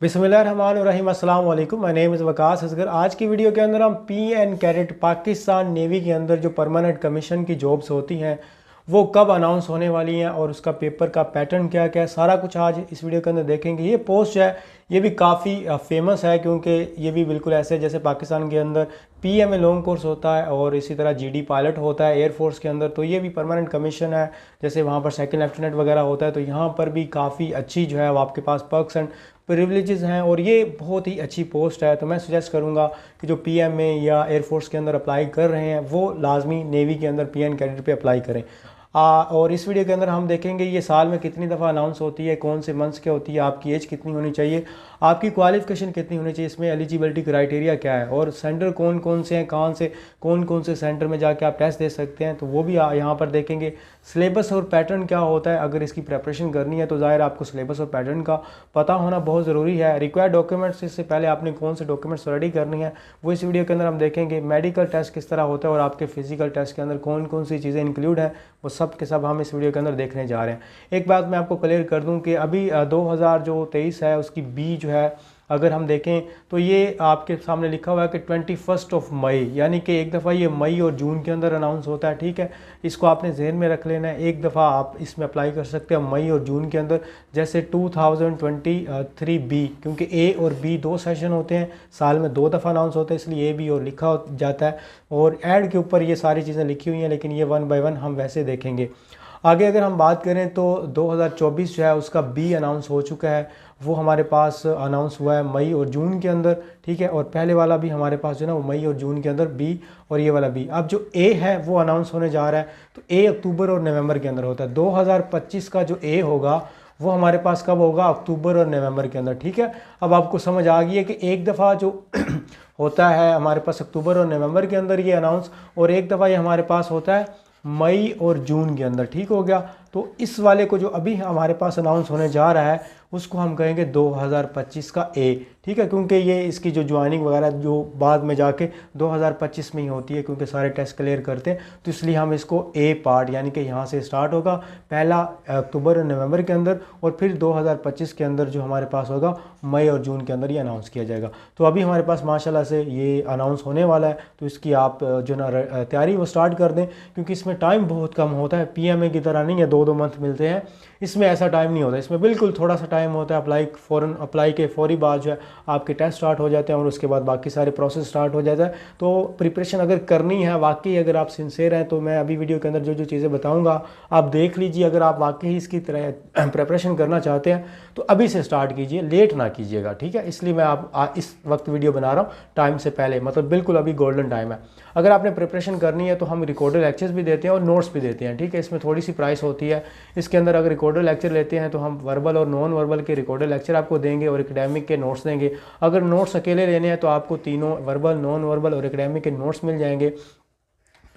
बिस्मिल्लाहिर्रहमानिर्रहीम, अस्सलाम वालेकुम। My name is Waqas Asghar. आज की वीडियो के अंदर हम PN कैडेट पाकिस्तान नेवी के अंदर जो परमानेंट कमीशन की जॉब्स होती हैं वो कब अनाउंस होने वाली हैं और उसका पेपर का पैटर्न क्या क्या है, सारा कुछ आज इस वीडियो के अंदर देखेंगे। ये पोस्ट है, ये भी काफ़ी फेमस है क्योंकि ये भी बिल्कुल ऐसे जैसे पाकिस्तान के अंदर PMA लॉन्ग कोर्स होता है और इसी तरह GD पायलट होता है एयरफोर्स के अंदर, तो ये भी परमानेंट कमीशन है। जैसे वहाँ पर सेकंड लेफ्टिनेंट वगैरह होता है, तो यहाँ पर भी काफ़ी अच्छी जो है वो आपके पास पर्क्स एंड प्रिविलेजेस हैं और ये बहुत ही अच्छी पोस्ट है। तो मैं सजेस्ट करूँगा कि जो PMA या एयरफोर्स के अंदर अप्लाई कर रहे हैं वो लाजमी नेवी के अंदर PN कैडेट पे अप्लाई करें। और इस वीडियो के अंदर हम देखेंगे ये साल में कितनी दफ़ा अनाउंस होती है, कौन से मंथ्स क्या होती है, आपकी एज कितनी होनी चाहिए, आपकी क्वालिफिकेशन कितनी होनी चाहिए, इसमें एलिजिबिलिटी क्राइटेरिया क्या है और सेंटर कौन कौन से हैं, कहाँ से कौन कौन से सेंटर में जाके आप टेस्ट दे सकते हैं, तो वो भी यहाँ पर देखेंगे। सिलेबस और पैटर्न क्या होता है, अगर इसकी प्रेपरेशन करनी है तो ज़ाहिर आपको सिलेबस और पैटर्न का पता होना बहुत ज़रूरी है। रिक्वायर्ड डॉक्यूमेंट्स, इससे पहले आपने कौन से डॉक्यूमेंट्स रेडी करनी है वो इस वीडियो के अंदर हम देखेंगे। मेडिकल टेस्ट किस तरह होता है और आपके फिजिकल टेस्ट के अंदर कौन कौन सी चीज़ें इंक्लूड हैं वो सब के सब हम इस वीडियो के अंदर देखने जा रहे हैं। एक बात मैं आपको क्लियर कर दूं कि अभी 2023 है उसकी बी जो है अगर हम देखें तो ये आपके सामने लिखा हुआ है कि 21 मई, यानी कि एक दफ़ा ये मई और जून के अंदर अनाउंस होता है। ठीक है, इसको आपने जहन में रख लेना है। एक दफ़ा आप इसमें अप्लाई कर सकते हैं मई और जून के अंदर, जैसे 2023 बी, क्योंकि A और B दो सेशन होते हैं, साल में दो दफ़ा अनाउंस होता है, इसलिए A B और लिखा जाता है और ऐड के ऊपर ये सारी चीज़ें लिखी हुई हैं, लेकिन ये 1 बाय 1 हम वैसे देखेंगे। आगे अगर हम बात करें तो 2024 जो है उसका बी अनाउंस हो चुका है, वो हमारे पास अनाउंस हुआ है मई और जून के अंदर। ठीक है, और पहले वाला भी हमारे पास जो है ना वो मई और जून के अंदर बी, और ये वाला बी। अब जो ए है वो अनाउंस होने जा रहा है, तो ए अक्टूबर और नवंबर के अंदर होता है। 2025 का जो ए होगा वो हमारे पास कब होगा, अक्टूबर और नवंबर के अंदर। ठीक है, अब आपको समझ आ गई है कि एक दफ़ा जो होता है हमारे पास अक्टूबर और नवंबर के अंदर ये अनाउंस, और एक दफ़ा ये हमारे पास होता है मई और जून के अंदर। ठीक हो गया, तो इस वाले को जो अभी हमारे पास अनाउंस होने जा रहा है उसको हम कहेंगे 2025 का ए। ठीक है, क्योंकि ये इसकी जो ज्वाइनिंग वगैरह जो बाद में जाके 2025 में ही होती है, क्योंकि सारे टेस्ट क्लियर करते हैं, तो इसलिए हम इसको ए पार्ट यानी कि यहाँ से स्टार्ट होगा पहला अक्टूबर और नवंबर के अंदर, और फिर 2025 के अंदर जो हमारे पास होगा मई और जून के अंदर ये अनाउंस किया जाएगा। तो अभी हमारे पास माशाल्लाह से ये अनाउंस होने वाला है, तो इसकी आप जो ना तैयारी वो स्टार्ट कर दें, क्योंकि इसमें टाइम बहुत कम होता है। PMA की तरह नहीं है 2-2 मंथ मिलते हैं, इसमें ऐसा टाइम नहीं होता, इसमें बिल्कुल थोड़ा सा टाइम होता है। अप्लाई के फौरी बाद जो है आपके टेस्ट स्टार्ट हो जाते हैं और उसके बाद बाकी सारे प्रोसेस स्टार्ट हो जाता है। तो प्रिपरेशन अगर करनी है वाकई, अगर आप सिंसियर हैं, तो मैं अभी वीडियो के अंदर जो जो चीज़ें बताऊंगा आप देख लीजिए। अगर आप वाकई इसकी तरह प्रिपरेशन करना चाहते हैं तो अभी से स्टार्ट कीजिए, लेट ना कीजिएगा। ठीक है, इसलिए मैं आप इस वक्त वीडियो बना रहा हूँ टाइम से पहले, मतलब बिल्कुल अभी गोल्डन टाइम है। अगर आपने प्रिपरेशन करनी है तो हम रिकॉर्डेड लेक्चर्स भी देते हैं और नोट्स भी देते हैं। ठीक है, इसमें थोड़ी सी प्राइस होती है इसके अंदर। अगर रिकॉर्डेड लेक्चर लेते हैं तो हम वर्बल और नॉन वर्बल के रिकॉर्डेड लेक्चर आपको देंगे और एकेडमिक के नोट्स देंगे। अगर नोट्स अकेले लेने हैं तो आपको तीनों वर्बल, नॉन वर्बल और एकेडमिक के नोट्स मिल जाएंगे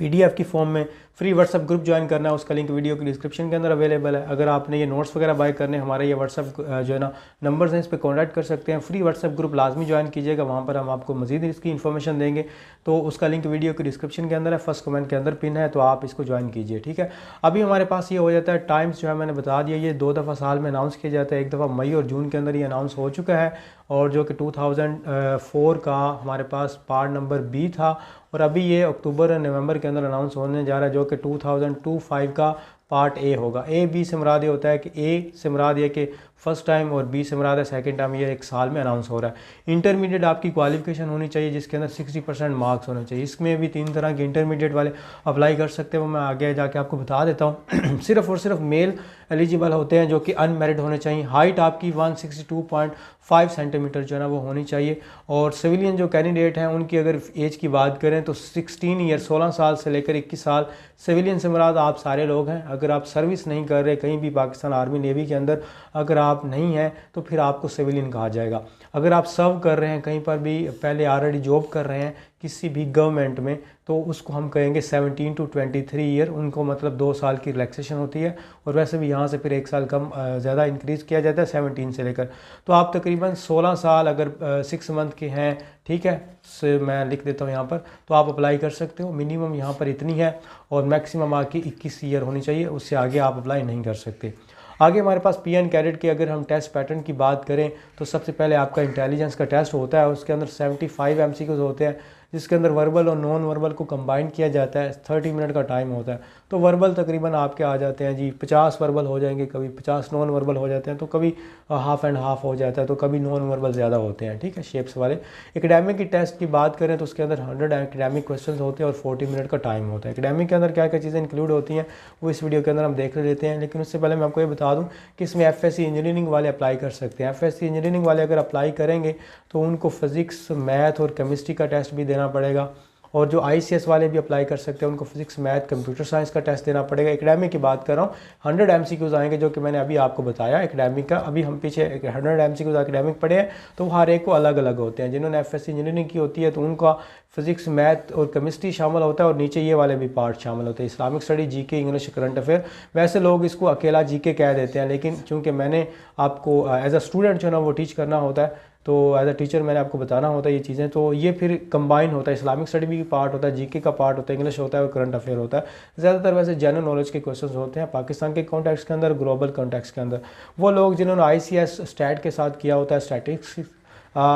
PDF की फॉर्म में। फ्री व्हाट्सअप ग्रुप ज्वाइन करना है, उसका लिंक वीडियो की डिस्क्रिप्शन के अंदर अवेलेबल है। अगर आपने ये नोट्स वगैरह बाय करने, हमारे ये व्हाट्सअप जो है ना नंबर्स हैं, इस पर कॉन्टैक्ट कर सकते हैं। फ्री व्हाट्सअप ग्रुप लाजमी ज्वाइन कीजिएगा, वहाँ पर हम आपको मजीद इसकी इन्फॉर्मेशन देंगे, तो उसका लिंक वीडियो की डिस्क्रिप्शन के अंदर है, फर्स्ट कमेंट के अंदर पिन है, तो आप इसको ज्वाइन कीजिए। ठीक है, अभी हमारे पास ये हो जाता है टाइम्स जो है मैंने बता दिया, ये 2 दफ़ा साल में अनाउंस किया जाता है। एक दफ़ा मई और जून के अंदर ये अनाउंस हो चुका है, और जो कि 2004 का हमारे पास पार्ट नंबर बी था, और अभी ये अक्टूबर और नवंबर के अंदर अनाउंस होने जा रहा है, जो कि 2025 का पार्ट ए होगा। A B से मुराद ये होता है कि A से मुराद ये कि फर्स्ट टाइम और B से मुराद है सेकंड टाइम, ये एक साल में अनाउंस हो रहा है। इंटरमीडिएट आपकी क्वालिफिकेशन होनी चाहिए जिसके अंदर 60% मार्क्स होने चाहिए। इसमें भी 3 तरह के इंटरमीडिएट वाले अप्लाई कर सकते हैं, वो मैं आगे जाके आपको बता देता हूँ। सिर्फ और सिर्फ मेल एलिजिबल होते हैं जो कि अनमेरिड होने चाहिए। हाइट आपकी 162.5 सेंटीमीटर जो है ना वो होनी चाहिए, और सिविलियन जो कैंडिडेट हैं उनकी अगर एज की बात करें तो 16 ईयर 16 साल से लेकर 21 साल। सिविलियन से मुराद आप सारे लोग हैं। अगर आप सर्विस नहीं कर रहे कहीं भी पाकिस्तान आर्मी नेवी के अंदर, अगर आप नहीं हैं तो फिर आपको सिविलियन कहा जाएगा। अगर आप सर्व कर रहे हैं कहीं पर भी, पहले ऑलरेडी जॉब कर रहे हैं किसी भी गवर्नमेंट में, तो उसको हम कहेंगे 17 to 23 ईयर, उनको मतलब 2 साल की रिलैक्सेशन होती है, और वैसे भी यहाँ से फिर 1 साल कम ज़्यादा इंक्रीज़ किया जाता है 17 से लेकर। तो आप तकरीबन 16 साल अगर 6 मंथ के हैं, ठीक है, से मैं लिख देता हूँ यहाँ पर, तो आप अप्लाई कर सकते हो। मिनिमम यहाँ पर इतनी है और मैक्सिमम आपकी 21 ईयर होनी चाहिए, उससे आगे आप अप्लाई नहीं कर सकते। आगे हमारे पास PN कैडेट के अगर हम टेस्ट पैटर्न की बात करें तो सबसे पहले आपका इंटेलिजेंस का टेस्ट होता है, उसके अंदर 75 MCQs होते हैं, जिसके अंदर वर्बल और नॉन वर्बल को कंबाइन किया जाता है। 30 मिनट का टाइम होता है। तो वर्बल तकरीबन आपके आ जाते हैं जी 50 वर्बल हो जाएंगे, कभी 50 नॉन वर्बल हो जाते हैं, तो कभी हाफ एंड हाफ हो जाता है, तो कभी नॉन वर्बल ज़्यादा होते हैं, ठीक है, शेप्स वाले। एकेडमिक की टेस्ट की बात करें तो उसके अंदर 100 एकेडमिक क्वेश्चन होते हैं और 40 मिनट का टाइम होता है। एकेडमिक के अंदर क्या क्या चीज़ें इंक्लूड होती हैं वो इस वीडियो के अंदर हम देख लेते हैं, लेकिन उससे पहले मैं आपको ये बता दूँ कि इसमें FSC इंजीनियरिंग वाले अप्लाई कर सकते हैं। FSC इंजीनियरिंग वाले अगर अप्लाई करेंगे तो उनको फिज़िक्स, मैथ और केमिस्ट्री का टेस्ट भी देना पड़ेगा, और जो ICS वाले भी अप्लाई कर सकते हैं उनको फिजिक्स, मैथ, कंप्यूटर साइंस का टेस्ट देना पड़ेगा। एकेडमिक की बात कर रहा हूँ, 100 MCQs आएंगे जो कि मैंने अभी आपको बताया एकेडमिक का। अभी हम पीछे 100 MCQs एकेडमिक पढ़े हैं, तो हर एक को अलग अलग होते हैं। जिन्होंने FSC इंजीनियरिंग की होती है तो उनका फिजिक्स, मैथ और केमिस्ट्री शामिल होता है, और नीचे ये वाले भी पार्ट शामिल होते हैं, Islamic study, GK, English, current affair. वैसे लोग इसको अकेला GK कह देते हैं, लेकिन चूँकि मैंने आपको एज अ स्टूडेंट जो है ना वो टीच करना होता है, तो एज अ टीचर मैंने आपको बताना होता है ये चीज़ें, तो ये फिर कंबाइन होता है। इस्लामिक स्टडी भी पार्ट होता है, GK का पार्ट होता है, इंग्लिश होता है और करंट अफेयर होता है। ज़्यादातर वैसे जनरल नॉलेज के क्वेश्चंस होते हैं पाकिस्तान के कॉन्टेक्स्ट के अंदर, ग्लोबल कॉन्टेक्स्ट के अंदर। वो लोग जिन्होंने ICS स्टैट के साथ किया होता है,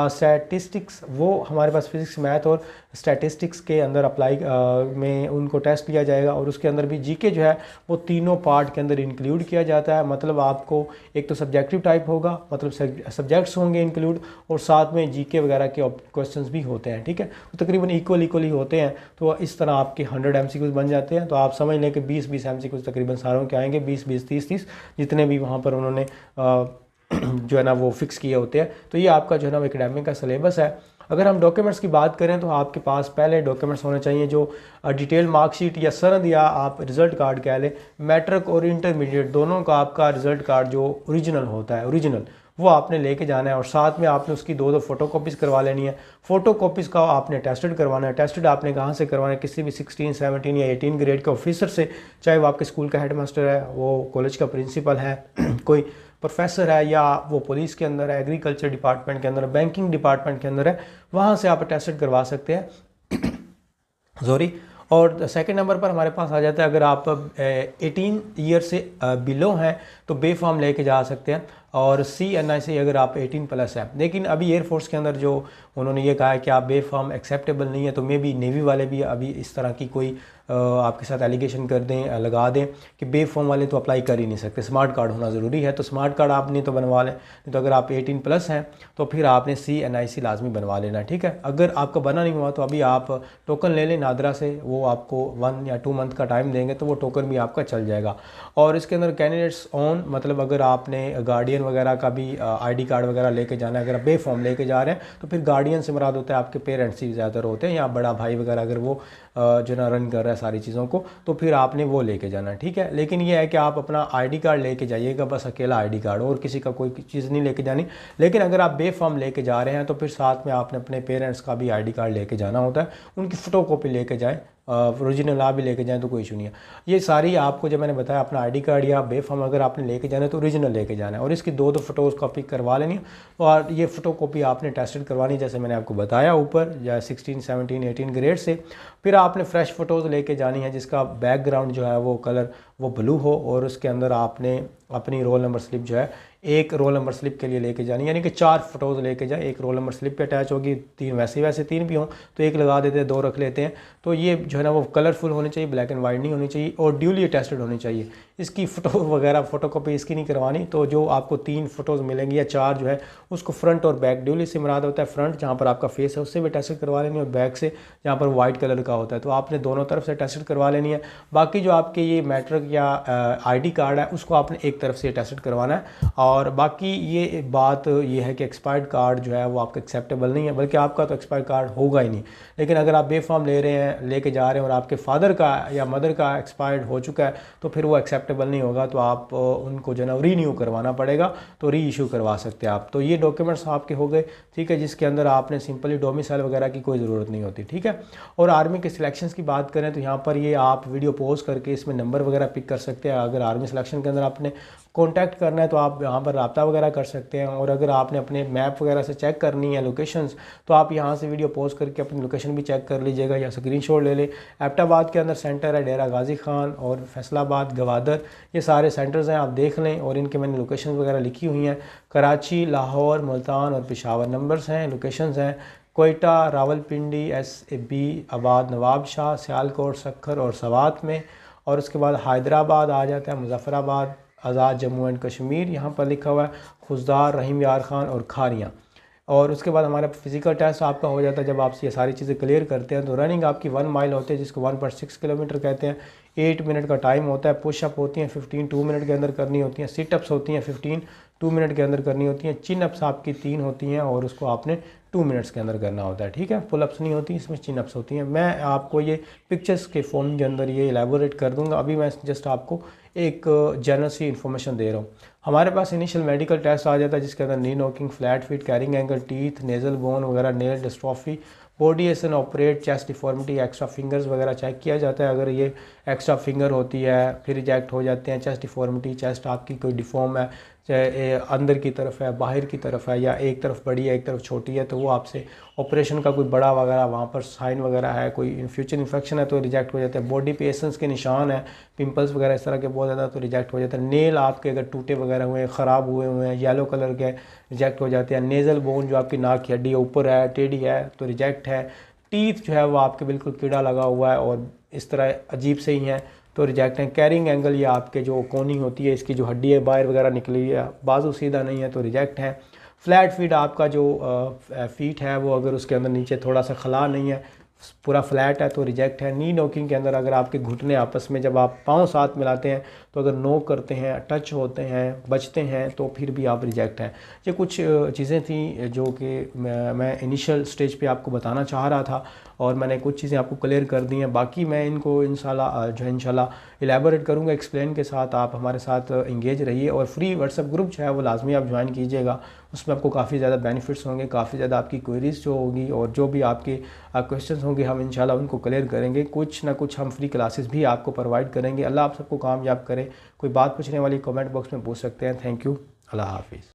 स्टैटिस्टिक्स, वो हमारे पास फिजिक्स, मैथ और स्टैटिस्टिक्स के अंदर अप्लाई में उनको टेस्ट लिया जाएगा, और उसके अंदर भी GK जो है वो तीनों पार्ट के अंदर इंक्लूड किया जाता है। मतलब आपको एक तो सब्जेक्टिव टाइप होगा, मतलब सब्जेक्ट्स होंगे इंक्लूड, और साथ में GK वगैरह के क्वेश्चंस भी होते हैं, ठीक है, तो तकरीबन इक्वली होते हैं। तो इस तरह आपके 100 MCQs बन जाते हैं। तो आप समझ लें कि 20 MCQs तकरीबन सारों के आएंगे, 20 30 जितने भी वहाँ पर उन्होंने जो है ना वो फिक्स किए होते हैं। तो ये आपका जो है ना एकेडमिक का सिलेबस है। अगर हम डॉक्यूमेंट्स की बात करें तो आपके पास पहले डॉक्यूमेंट्स होने चाहिए जो डिटेल मार्कशीट या सनद, या आप रिज़ल्ट कार्ड कह लें, मैट्रिक और इंटरमीडिएट दोनों का आपका रिज़ल्ट कार्ड जो ओरिजिनल होता है, ओरिजिनल, वो आपने लेके जाना है, और साथ में आपने उसकी 2 फ़ोटो कॉपीज़ करवा लेनी है। फ़ोटो कॉपीज़ का आपने टेस्टेड करवाना है। टेस्टेड आपने कहाँ से करवाना है? किसी भी 16, 17 या 18 ग्रेड के ऑफिसर से, चाहे वो आपके स्कूल का हेडमास्टर है, वो कॉलेज का प्रिंसिपल है, कोई प्रोफेसर है, या वो पुलिस के अंदर है, एग्रीकल्चर डिपार्टमेंट के अंदर है, बैंकिंग डिपार्टमेंट के अंदर है, वहाँ से आप टेस्टेड करवा सकते हैं। सॉरी। और सेकंड नंबर पर हमारे पास आ जाता है, अगर आप 18 ईयर से बिलो हैं तो बे फॉर्म लेके जा सकते हैं, और CNI अगर आप 18+ है। लेकिन अभी एयरफोर्स के अंदर जो उन्होंने ये कहा है कि आप बे फॉर्म एक्सेप्टेबल नहीं है, तो मे बी नेवी वाले भी अभी इस तरह की कोई आपके साथ एलिगेशन कर दें, लगा दें कि बे फॉर्म वाले तो अप्लाई कर ही नहीं सकते, स्मार्ट कार्ड होना ज़रूरी है। तो स्मार्ट कार्ड आपने तो बनवा लें, तो अगर आप 18+ हैं तो फिर आपने CNI लाजमी बनवा लेना, ठीक है। अगर आपका बना नहीं हुआ तो अभी आप टोकन ले लें नादरा से, वो आपको 1 या 2 मंथ का टाइम देंगे, तो वो टोकन भी आपका चल जाएगा। और इसके अंदर कैंडिडेट्स ऑन, मतलब अगर आपने गार्डियन वगैरह का भी ID कार्ड वगैरह लेके जाना है, अगर आप बे फॉर्म लेके जा रहे हैं तो फिर गार्डियन से मुराद होता है आपके पेरेंट्स ही ज़्यादातर होते हैं, या बड़ा भाई वगैरह, अगर वो जो ना रन कर रहा है सारी चीज़ों को, तो फिर आपने वो लेके जाना, ठीक है। लेकिन ये है कि आप अपना ID कार्ड लेके जाइएगा, बस अकेला ID कार्ड, और किसी का कोई चीज़ नहीं लेके जानी। लेकिन अगर आप बे फॉर्म लेके जा रहे हैं तो फिर साथ में आपने अपने पेरेंट्स का भी ID कार्ड लेके जाना होता है, उनकी फ़ोटो कॉपी लेके जाएँ, ओरिजिनल आप भी लेके जाएं तो कोई इशू नहीं है। ये सारी आपको जब मैंने बताया, अपना ID कार्ड या बे फॉर्म अगर आपने लेके जाना है तो ओरिजिनल लेके जाना है, और इसकी 2 फ़ोटोज़ कॉपी करवा लेनी है, और ये फ़ोटो कॉपी आपने टेस्टेड करवानी, जैसे मैंने आपको बताया ऊपर, या 16, 17, 18 ग्रेड से। फिर आपने फ्रेश फ़ोटोज़ लेके जानी है जिसका बैकग्राउंड जो है वो कलर वो ब्लू हो, और उसके अंदर आपने अपनी रोल नंबर स्लिप जो है एक रोल नंबर स्लिप के लिए लेके जानी, यानी कि 4 फ़ोटोज़ लेके जाए, एक रोल नंबर स्लिप पे अटैच होगी, 3 वैसे 3 भी हों तो एक लगा देते हैं, 2 रख लेते हैं। तो ये जो है ना वो कलरफुल होनी चाहिए, ब्लैक एंड वाइट नहीं होनी चाहिए, और ड्यूली अटेस्टेड होनी चाहिए। इसकी फ़ोटो वगैरह फ़ोटोकॉपी इसकी नहीं करवानी। तो जो आपको 3 फ़ोटोज़ मिलेंगी या 4 जो है, उसको फ्रंट और बैक, ड्यूली से मुराद होता है फ्रंट जहाँ पर आपका फेस है उससे भी अटेस्टेड करवा लेनी है, और बैक से जहाँ पर वाइट कलर का होता है, तो आपने दोनों तरफ से अटेस्टेड करवा लेनी है। बाकी जो आपके ये मैट्रिक या ID कार्ड है उसको आपने एक तरफ से अटेस्टेड करवाना है। और बाकी ये बात ये है कि एक्सपायर्ड कार्ड जो है वो आपका एक्सेप्टेबल नहीं है, बल्कि आपका तो एक्सपायर्ड कार्ड होगा ही नहीं। लेकिन अगर आप बे फॉर्म ले रहे हैं, लेके जा रहे हैं, और आपके फादर का या मदर का एक्सपायर्ड हो चुका है, तो फिर वो एक्सेप्टेबल नहीं होगा, तो आप उनको जो है ना रीन्यू करवाना पड़ेगा, तो री इशू करवा सकते हैं आप। तो ये डॉक्यूमेंट्स आपके हो गए, ठीक है, जिसके अंदर आपने सिंपली डोमिसाइल वगैरह की कोई ज़रूरत नहीं होती, ठीक है। और आर्मी के सिलेक्शंस की बात करें तो यहाँ पर ये आप वीडियो पॉज करके इसमें नंबर वगैरह पिक कर सकते हैं। अगर आर्मी सिलेक्शन के अंदर आपने कॉन्टैक्ट करना है तो आप यहाँ पर रब्ता वगैरह कर सकते हैं। और अगर आपने अपने मैप वगैरह से चेक करनी है लोकेशंस, तो आप यहाँ से वीडियो पॉज करके अपनी लोकेशन भी चेक कर लीजिएगा या स्क्रीनशॉट ले लें। एबटाबाद के अंदर सेंटर है डेरा गाजी खान और फैसलाबाद, गवादर, ये सारे सेंटर्स हैं, आप देख लें। और इनके मैंने लोकेशन वगैरह लिखी हुई हैं। कराची, लाहौर, मुल्तान और पेशावर नंबर्स हैं, लोकेशंस हैं। कोयटा, रावलपिंडी, SAB, आबाद, नवाब शाह, सियालकोट, सक्खर और सवात में। और उसके बाद हैदराबाद आ जाता है, मुजफ्फराबाद, आज़ाद जम्मू एंड कश्मीर यहाँ पर लिखा हुआ है, खुजदार, रहीम यार खान और खारियाँ। और उसके बाद हमारा फिज़िकल टेस्ट आपका हो जाता है। जब आप ये सारी चीज़ें क्लियर करते हैं तो रनिंग आपकी 1 माइल होती है, जिसको 1.6 किलोमीटर कहते हैं। 8 मिनट का टाइम होता है। पुशअप होती हैं 15 2 मिनट के अंदर करनी होती हैं। सिटअप्स होती हैं 15 2 मिनट के अंदर करनी होती हैं। चिन अप्स आपकी 3 होती हैं और उसको आपने 2 मिनट्स के अंदर करना होता है, ठीक है। पुल अप्स नहीं होती, इसमें चिन अप्स होती हैं। मैं आपको ये पिक्चर्स के फॉर्म के अंदर ये एलेबोरेट कर दूंगा। अभी मैं जस्ट आपको एक जनरल सी इन्फॉर्मेशन दे रहा हूँ। हमारे पास इनिशियल मेडिकल टेस्ट आ जाता है, जिसके अंदर knee knocking, flat feet, carrying angle, teeth, nasal bone वगैरह, नेल डिस्ट्रॉफी, बॉडी एसन ऑपरेट, चेस्ट डिफॉर्मिटी, एक्स्ट्रा फिंगर्स वगैरह चेक किया जाता है। अगर ये एक्स्ट्रा फिंगर होती है फिर रिजेक्ट हो जाते हैं। चेस्ट डिफॉर्मिटी, चेस्ट आपकी कोई डिफॉर्म है, चाहे अंदर की तरफ है, बाहर की तरफ है, या एक तरफ बड़ी है एक तरफ छोटी है, तो वो आपसे ऑपरेशन का कोई बड़ा वगैरह वहाँ पर साइन वगैरह है, कोई इन फ्यूचर इन्फेक्शन है तो रिजेक्ट हो जाता है। बॉडी पे एसेंस के निशान है, पिंपल्स वगैरह इस तरह के बहुत ज़्यादा, तो रिजेक्ट हो जाता है। नेल आपके अगर टूटे वगैरह हुए हैं, ख़राब हुए हैं, येलो कलर के, रिजेक्ट हो जाते हैं। नेज़ल बोन जो आपकी नाक की हड्डी है ऊपर है, टेढ़ी है, तो रिजेक्ट है। टीथ जो है वो आपके बिल्कुल कीड़ा लगा हुआ है और इस तरह अजीब से ही हैं, तो रिजेक्ट हैं। कैरिंग एंगल ये आपके जो कोनी होती है, इसकी जो हड्डी है बाहर वगैरह निकली है, बाजू सीधा नहीं है, तो रिजेक्ट है। फ्लैट फीट आपका जो फीट है वो अगर उसके अंदर नीचे थोड़ा सा खला नहीं है, पूरा फ्लैट है, तो रिजेक्ट है। नी नोकिंग के अंदर अगर आपके घुटने आपस में जब आप पाँव साथ मिलाते हैं तो अगर नोक करते हैं, टच होते हैं, बचते हैं, तो फिर भी आप रिजेक्ट हैं। ये कुछ चीज़ें थी जो कि मैं इनिशियल स्टेज पे आपको बताना चाह रहा था और मैंने कुछ चीज़ें आपको क्लियर कर दी हैं। बाकी मैं इनको इंशाल्लाह इलेबोरेट करूँगा एक्सप्लेन के साथ। आप हमारे साथ इंगेज रहिए और फ्री व्हाट्सएप ग्रुप जो है वो लाजमी आप ज्वाइन कीजिएगा। उसमें आपको काफ़ी ज़्यादा बेनिफिट्स होंगे, काफ़ी ज़्यादा आपकी क्वेरीज जो होगी और जो भी आपके क्वेश्चंस होंगे हम इंशाल्लाह उनको क्लियर करेंगे। कुछ ना कुछ हम फ्री क्लासेस भी आपको प्रोवाइड करेंगे। अल्लाह आप सबको कामयाब करे। कोई बात पूछने वाली कमेंट बॉक्स में पूछ सकते हैं। Thank you. अल्लाह हाफिज़।